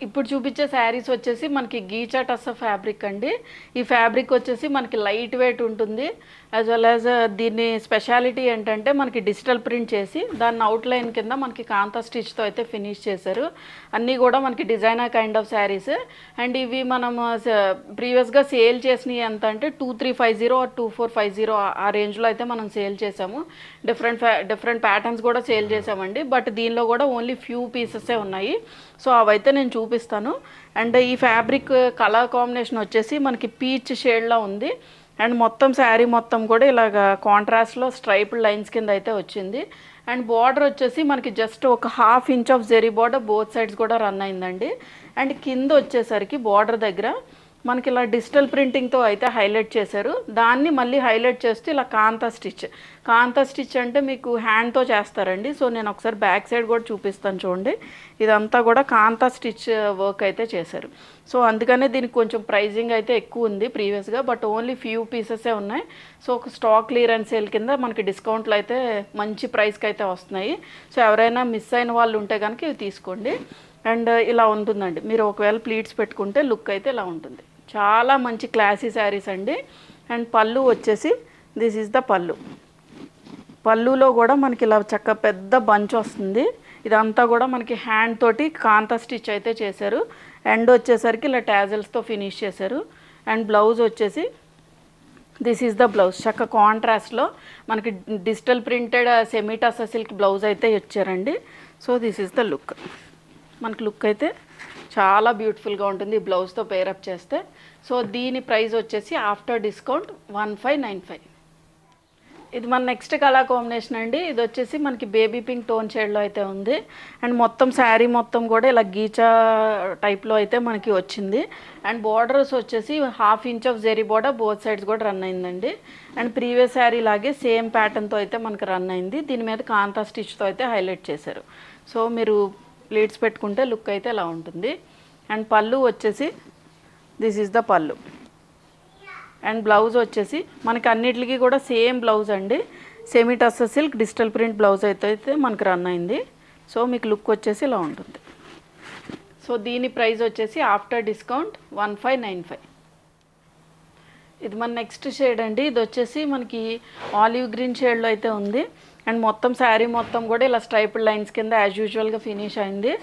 ఇప్పుడు చూపించే శారీస్ వచ్చేసి మనకి గీచా టస్స ఫ్యాబ్రిక్ అండి. ఈ ఫ్యాబ్రిక్ వచ్చేసి మనకి లైట్ వెయిట్ ఉంటుంది. యాజ్ వెల్ యాజ్ దీని స్పెషాలిటీ ఏంటంటే మనకి డిజిటల్ ప్రింట్ చేసి దాన్ని అవుట్లైన్ కింద మనకి కాంతా స్టిచ్తో అయితే ఫినిష్ చేశారు. అన్నీ కూడా మనకి designer kind of saris. And ఇవి మనం ప్రీవియస్గా సేల్ చేసినవి ఎంత అంటే 2350 ఆర్ 2450 ఆ రేంజ్లో అయితే మనం సేల్ చేసాము. డిఫరెంట్ ప్యాటర్న్స్ కూడా సేల్ చేసామండి. బట్ దీనిలో కూడా ఓన్లీ ఫ్యూ పీసెసే ఉన్నాయి. సో అవైతే నేను చూపిస్తాను. అండ్ ఈ ఫ్యాబ్రిక్ కలర్ కాంబినేషన్ వచ్చేసి మనకి పీచ్ షేడ్లో ఉంది. అండ్ మొత్తం శారీ మొత్తం కూడా ఇలాగ కాంట్రాస్ట్లో స్ట్రైప్డ్ లైన్స్ కింద అయితే వచ్చింది. అండ్ బార్డర్ వచ్చేసి మనకి జస్ట్ ఒక 1/2 inch of zari border both sides కూడా రన్ అయిందండి. అండ్ కింద వచ్చేసరికి బార్డర్ దగ్గర మనకి ఇలా డిజిటల్ ప్రింటింగ్తో అయితే హైలైట్ చేశారు. దాన్ని మళ్ళీ హైలైట్ చేస్తూ ఇలా కాంతా స్టిచ్ అంటే మీకు హ్యాండ్తో చేస్తారండి. సో నేను ఒకసారి బ్యాక్ సైడ్ కూడా చూపిస్తాను చూడండి. ఇదంతా కూడా కాంతా స్టిచ్ వర్క్ అయితే చేశారు. సో అందుకనే దీనికి కొంచెం ప్రైజింగ్ అయితే ఎక్కువ ఉంది ప్రీవియస్గా. బట్ ఓన్లీ ఫ్యూ పీసెసే ఉన్నాయి. సో ఒక స్టాక్ క్లియరెన్స్ సేల్ కింద మనకి డిస్కౌంట్లు అయితే మంచి ప్రైస్కి అయితే వస్తున్నాయి. సో ఎవరైనా మిస్ అయిన వాళ్ళు ఉంటే కనుక ఇవి తీసుకోండి. అండ్ ఇలా ఉంటుందండి. మీరు ఒకవేళ ప్లీట్స్ పెట్టుకుంటే లుక్ అయితే ఇలా ఉంటుంది. చాలా మంచి క్లాసీ శారీస్ అండి. అండ్ పళ్ళు వచ్చేసి దిస్ ఈజ్ ద పళ్ళు. పళ్ళులో కూడా మనకి ఇలా చక్క పెద్ద బంచ్ వస్తుంది. ఇదంతా కూడా మనకి హ్యాండ్ తోటి కాంతా స్టిచ్ అయితే చేశారు. ఎండ్ వచ్చేసరికి ఇలా టాజల్స్తో ఫినిష్ చేశారు. అండ్ బ్లౌజ్ వచ్చేసి దిస్ ఈజ్ ద బ్లౌజ్. చక్క కాంట్రాస్ట్లో మనకి digital printed semi tussar silk blouse అయితే ఇచ్చారండి. So this is the look. మనకి లుక్ అయితే చాలా బ్యూటిఫుల్గా ఉంటుంది ఈ బ్లౌజ్తో పేరప్ చేస్తే. సో దీని ప్రైస్ వచ్చేసి ఆఫ్టర్ డిస్కౌంట్ 1595. ఇది మన నెక్స్ట్ కలర్ కాంబినేషన్ అండి. ఇది వచ్చేసి మనకి బేబీ పింక్ టోన్ షేడ్లో అయితే ఉంది. అండ్ మొత్తం శారీ మొత్తం కూడా ఇలా గీచా టైప్లో అయితే మనకి వచ్చింది. అండ్ బార్డర్స్ వచ్చేసి 1/2 inch of zari border both sides కూడా రన్ అయిందండి. అండ్ ప్రీవియస్ శారీ లాగే సేమ్ ప్యాటర్న్తో అయితే మనకి రన్ అయింది. దీని మీద కాంతా స్టిచ్తో అయితే హైలైట్ చేశారు. సో మీరు ప్లీట్స్ పెట్టుకుంటే లుక్ అయితే ఇలా ఉంటుంది. అండ్ పళ్ళు వచ్చేసి దిస్ ఈజ్ ద పళ్ళు. అండ్ బ్లౌజ్ వచ్చేసి మనకి అన్నిటికీ కూడా సేమ్ బ్లౌజ్ అండి. Semi tussar silk digital print blouse అయితే మనకి రన్ అయింది. సో మీకు లుక్ వచ్చేసి ఇలా ఉంటుంది. సో దీని ప్రైస్ వచ్చేసి ఆఫ్టర్ డిస్కౌంట్ 1595. ఇది మన నెక్స్ట్ షేడ్ అండి. ఇది వచ్చేసి మనకి ఆలివ్ గ్రీన్ షేడ్లో అయితే ఉంది. అండ్ మొత్తం శారీ మొత్తం కూడా ఇలా స్ట్రైప్డ్ లైన్స్ కింద యాజ్ యూజువల్గా ఫినిష్ అయింది.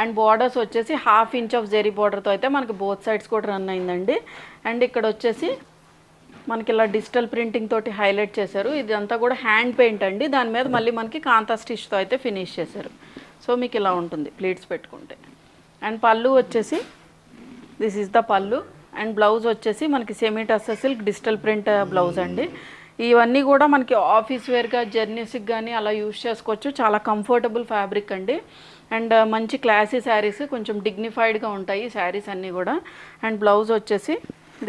అండ్ బార్డర్స్ వచ్చేసి 1/2 ఇంచ్ ఆఫ్ జెరీ బార్డర్తో అయితే మనకి బోత్ సైడ్స్ కూడా రన్ అయిందండి. అండ్ ఇక్కడ వచ్చేసి మనకి ఇలా డిజిటల్ ప్రింటింగ్ తోటి హైలైట్ చేశారు. ఇదంతా కూడా హ్యాండ్ పెయింట్ అండి. దాని మీద మళ్ళీ మనకి కాంతా స్టిచ్తో అయితే ఫినిష్ చేశారు. సో మీకు ఇలా ఉంటుంది ప్లీట్స్ పెట్టుకుంటే. అండ్ పళ్ళు వచ్చేసి దిస్ ఈజ్ ద పళ్ళు. అండ్ బ్లౌజ్ వచ్చేసి మనకి semi tussar silk digital print blouse అండి. ఇవన్నీ కూడా మనకి ఆఫీస్ వేర్గా జర్నీస్కి కానీ అలా యూజ్ చేసుకోవచ్చు. చాలా కంఫర్టబుల్ ఫ్యాబ్రిక్ అండి. అండ్ మంచి క్లాసీ శారీస్, కొంచెం డిగ్నిఫైడ్గా ఉంటాయి శారీస్ అన్నీ కూడా. అండ్ బ్లౌజ్ వచ్చేసి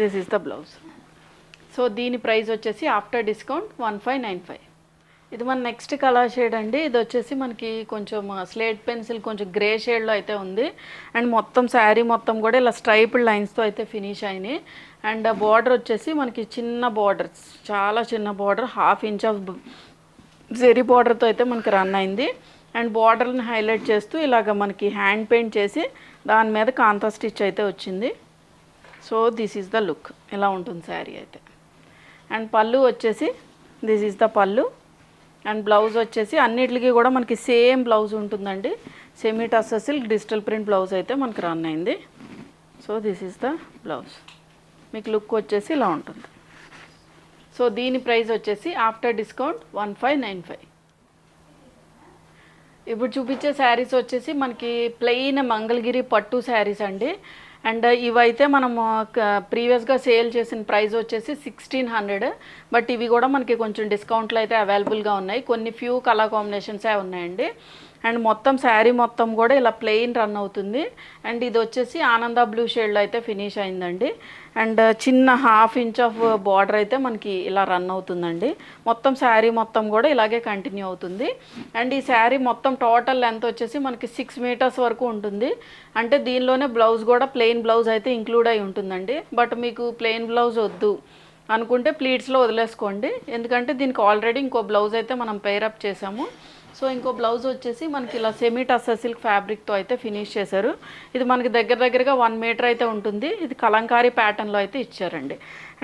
this is the blouse. So దీని ప్రైస్ వచ్చేసి ఆఫ్టర్ డిస్కౌంట్ 1595. ఇది మన నెక్స్ట్ కలర్ షేడ్ అండి. ఇది వచ్చేసి మనకి కొంచెం స్లేట్ పెన్సిల్ కొంచెం గ్రే షేడ్లో అయితే ఉంది. అండ్ మొత్తం శారీ మొత్తం కూడా ఇలా స్ట్రైప్డ్ లైన్స్తో అయితే ఫినిష్ అయినాయి. అండ్ బార్డర్ వచ్చేసి మనకి చిన్న బార్డర్, చాలా చిన్న బార్డర్ 1/2 ఇంచ్ ఆఫ్ జెరీ బార్డర్తో అయితే మనకి రన్ అయింది. అండ్ బార్డర్ని హైలైట్ చేస్తూ ఇలాగ మనకి హ్యాండ్ పెయింట్ చేసి దాని మీద కాంతా స్టిచ్ అయితే వచ్చింది. So this is the look. ఇలా ఉంటుంది శారీ అయితే. అండ్ పళ్ళు వచ్చేసి దిస్ ఈజ్ ద పళ్ళు. అండ్ బ్లౌజ్ వచ్చేసి అన్నిటికీ కూడా మనకి సేమ్ బ్లౌజ్ ఉంటుందండి. Semi tussar silk digital print blouse అయితే మనకి రన్ అయింది. So this is the blouse. మీకు లుక్ వచ్చేసి ఇలా ఉంటుంది. సో దీని ప్రైస్ వచ్చేసి ఆఫ్టర్ డిస్కౌంట్ 1595. ఇప్పుడు చూపించే శారీస్ వచ్చేసి మనకి ప్లెయిన్ మంగళగిరి పట్టు శారీస్ అండి. అండ్ ఇవైతే మనము ప్రీవియస్గా సేల్ చేసిన ప్రైస్ వచ్చేసి 1600. బట్ ఇవి కూడా మనకి కొంచెం డిస్కౌంట్లు అయితే అవైలబుల్గా ఉన్నాయి. కొన్ని ఫ్యూ కలర్ కాంబినేషన్సే ఉన్నాయండి. అండ్ మొత్తం శారీ మొత్తం కూడా ఇలా ప్లెయిన్ రన్ అవుతుంది. అండ్ ఇది వచ్చేసి ఆనంద బ్లూ షేడ్లో అయితే ఫినిష్ అయిందండి. అండ్ చిన్న 1/2 ఇంచ్ ఆఫ్ బార్డర్ అయితే మనకి ఇలా రన్ అవుతుందండి. మొత్తం శారీ మొత్తం కూడా ఇలాగే కంటిన్యూ అవుతుంది. అండ్ ఈ శారీ మొత్తం టోటల్ లెంత్ వచ్చేసి మనకి 6 మీటర్స్ వరకు ఉంటుంది. అంటే దీనిలోనే బ్లౌజ్ కూడా ప్లెయిన్ బ్లౌజ్ అయితే ఇంక్లూడ్ అయి ఉంటుందండి. బట్ మీకు ప్లెయిన్ బ్లౌజ్ వద్దు అనుకుంటే ప్లీట్స్లో వదిలేసుకోండి. ఎందుకంటే దీనికి ఆల్రెడీ ఇంకో బ్లౌజ్ అయితే మనం పేరప్ చేసాము. సో ఇంకో బ్లౌజ్ వచ్చేసి మనకి ఇలా సెమీ టస్సర్ సిల్క్ ఫ్యాబ్రిక్తో అయితే ఫినిష్ చేశారు. ఇది మనకి దగ్గరగా 1 మీటర్ అయితే ఉంటుంది. ఇది కలంకారీ ప్యాటర్న్లో అయితే ఇచ్చారండి.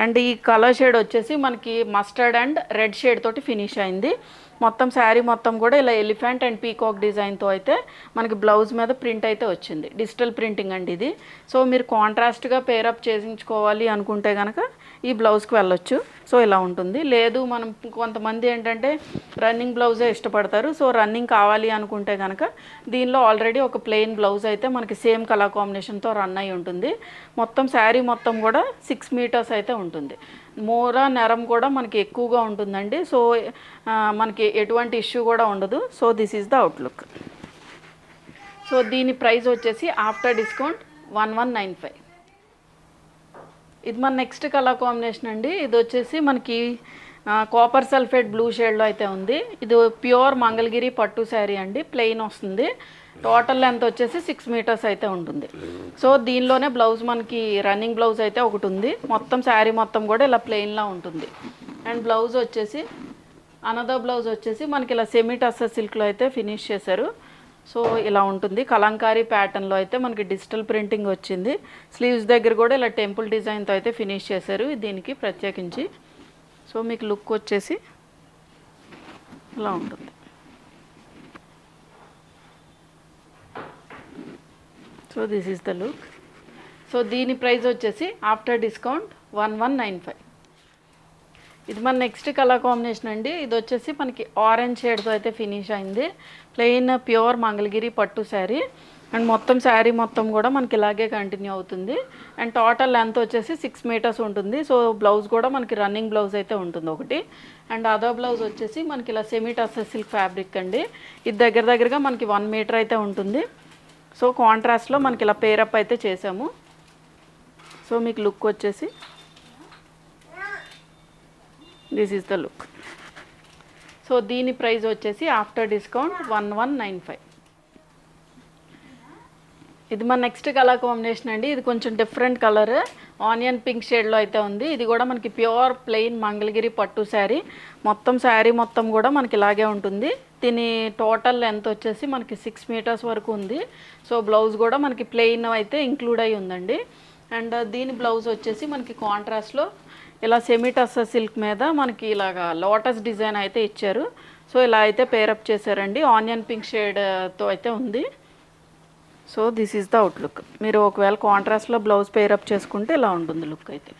అండ్ ఈ కలర్ షేడ్ వచ్చేసి మనకి మస్టర్డ్ అండ్ రెడ్ షేడ్ తోటి ఫినిష్ అయింది. మొత్తం శారీ మొత్తం కూడా ఇలా ఎలిఫెంట్ అండ్ పీకాక్ డిజైన్తో అయితే మనకి బ్లౌజ్ మీద ప్రింట్ అయితే వచ్చింది. డిజిటల్ ప్రింటింగ్ అండి ఇది. సో మీరు కాంట్రాస్ట్గా పేరప్ చేయించుకోవాలి అనుకుంటే కనుక ఈ బ్లౌజ్కి వెళ్ళొచ్చు. సో ఇలా ఉంటుంది. లేదు మనం కొంతమంది ఏంటంటే రన్నింగ్ బ్లౌజే ఇష్టపడతారు. సో రన్నింగ్ కావాలి అనుకుంటే కనుక దీనిలో ఆల్రెడీ ఒక ప్లెయిన్ బ్లౌజ్ అయితే మనకి సేమ్ కలర్ కాంబినేషన్తో రన్ అయి ఉంటుంది. మొత్తం శారీ మొత్తం కూడా 6 మీటర్స్ అయితే ఉంటుంది. మూర నెరం కూడా మనకి ఎక్కువగా ఉంటుందండి. సో మనకి ఎటువంటి ఇష్యూ కూడా ఉండదు. So this is the outlook. So దీని ప్రైస్ వచ్చేసి ఆఫ్టర్ డిస్కౌంట్ 1195. ఇది మన నెక్స్ట్ కలర్ కాంబినేషన్ అండి. ఇది వచ్చేసి మనకి కాపర్ సల్ఫేట్ బ్లూ షేడ్లో అయితే ఉంది. ఇది ప్యూర్ మంగళగిరి పట్టు శారీ అండి. ప్లెయిన్ వస్తుంది. టోటల్ లెంత్ వచ్చేసి 6 మీటర్స్ అయితే ఉంటుంది. సో దీనిలోనే బ్లౌజ్ మనకి రన్నింగ్ బ్లౌజ్ అయితే ఒకటి ఉంది. మొత్తం శారీ మొత్తం కూడా ఇలా ప్లెయిన్లా ఉంటుంది. అండ్ బ్లౌజ్ వచ్చేసి అనదర్ బ్లౌజ్ వచ్చేసి మనకి ఇలా సెమీ టస్సర్ సిల్క్లో అయితే ఫినిష్ చేశారు. సో ఇలా ఉంటుంది. కలంకారీ ప్యాటర్న్లో అయితే మనకి డిజిటల్ ప్రింటింగ్ వచ్చింది. స్లీవ్స్ దగ్గర కూడా ఇలా టెంపుల్ డిజైన్తో అయితే ఫినిష్ చేశారు దీనికి ప్రత్యేకించి. సో మీకు లుక్ వచ్చేసి ఇలా ఉంటుంది. So this is the look. So దీని ప్రైస్ వచ్చేసి ఆఫ్టర్ డిస్కౌంట్ 1195. ఇది మన నెక్స్ట్ కలర్ కాంబినేషన్ అండి. ఇది వచ్చేసి మనకి ఆరెంజ్ షేడ్తో అయితే ఫినిష్ అయింది. ప్లెయిన్ ప్యూర్ మంగళగిరి పట్టు శారీ. అండ్ మొత్తం శారీ మొత్తం కూడా మనకి ఇలాగే కంటిన్యూ అవుతుంది. అండ్ టోటల్ లెంత్ వచ్చేసి 6 మీటర్స్ ఉంటుంది. సో బ్లౌజ్ కూడా మనకి రన్నింగ్ బ్లౌజ్ అయితే ఉంటుంది ఒకటి. అండ్ అదర్ బ్లౌజ్ వచ్చేసి మనకి ఇలా సెమీ టస్సర్ సిల్క్ ఫ్యాబ్రిక్ అండి. ఇది దగ్గరగా మనకి 1 మీటర్ అయితే ఉంటుంది. సో కాంట్రాస్ట్లో మనకి ఇలా పేరప్ అయితే చేసాము. సో మీకు లుక్ వచ్చేసి this is the look. So దీని ప్రైస్ వచ్చేసి ఆఫ్టర్ డిస్కౌంట్ 1195. ఇది మన నెక్స్ట్ కలర్ కాంబినేషన్ అండి. ఇది కొంచెం డిఫరెంట్ కలర్ ఆనియన్ పింక్ షేడ్లో అయితే ఉంది. ఇది కూడా మనకి ప్యూర్ ప్లెయిన్ మంగళగిరి పట్టు శారీ. మొత్తం శారీ మొత్తం కూడా మనకి ఇలాగే ఉంటుంది. దీని టోటల్ లెంత్ వచ్చేసి మనకి 6 మీటర్స్ వరకు ఉంది. సో బ్లౌజ్ కూడా మనకి ప్లెయిన్ అయితే ఇంక్లూడ్ అయి ఉందండి. అండ్ దీని బ్లౌజ్ వచ్చేసి మనకి కాంట్రాస్ట్లో ఇలా సెమీ టస్సర్ సిల్క్ మీద మనకి ఇలాగా లోటస్ డిజైన్ అయితే ఇచ్చారు. సో ఇలా అయితే పేరప్ చేశారండి. ఆనియన్ పింక్ షేడ్తో అయితే ఉంది. So this is the outlook. మీరు ఒకవేళ కాంట్రాస్ట్లో బ్లౌజ్ పేరప్ చేసుకుంటే ఇలా ఉంటుంది లుక్ అయితే.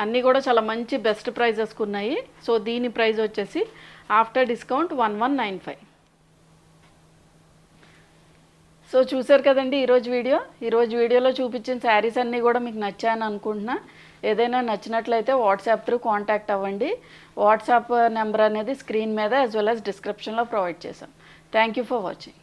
అన్నీ కూడా చాలా మంచి బెస్ట్ ప్రైజెస్కి ఉన్నాయి. సో దీని ప్రైస్ వచ్చేసి ఆఫ్టర్ డిస్కౌంట్ 1195. సో చూసారు కదండి ఈరోజు వీడియోలో చూపించిన శారీస్ అన్నీ కూడా మీకు నచ్చాయని అనుకుంటున్నా. ఏదైనా నచ్చినట్లయితే వాట్సాప్ త్రూ కాంటాక్ట్ అవ్వండి. వాట్సాప్ నెంబర్ అనేది స్క్రీన్ మీద యాజ్ వెల్ యాజ్ డిస్క్రిప్షన్లో ప్రొవైడ్ చేశాం. Thank you for watching.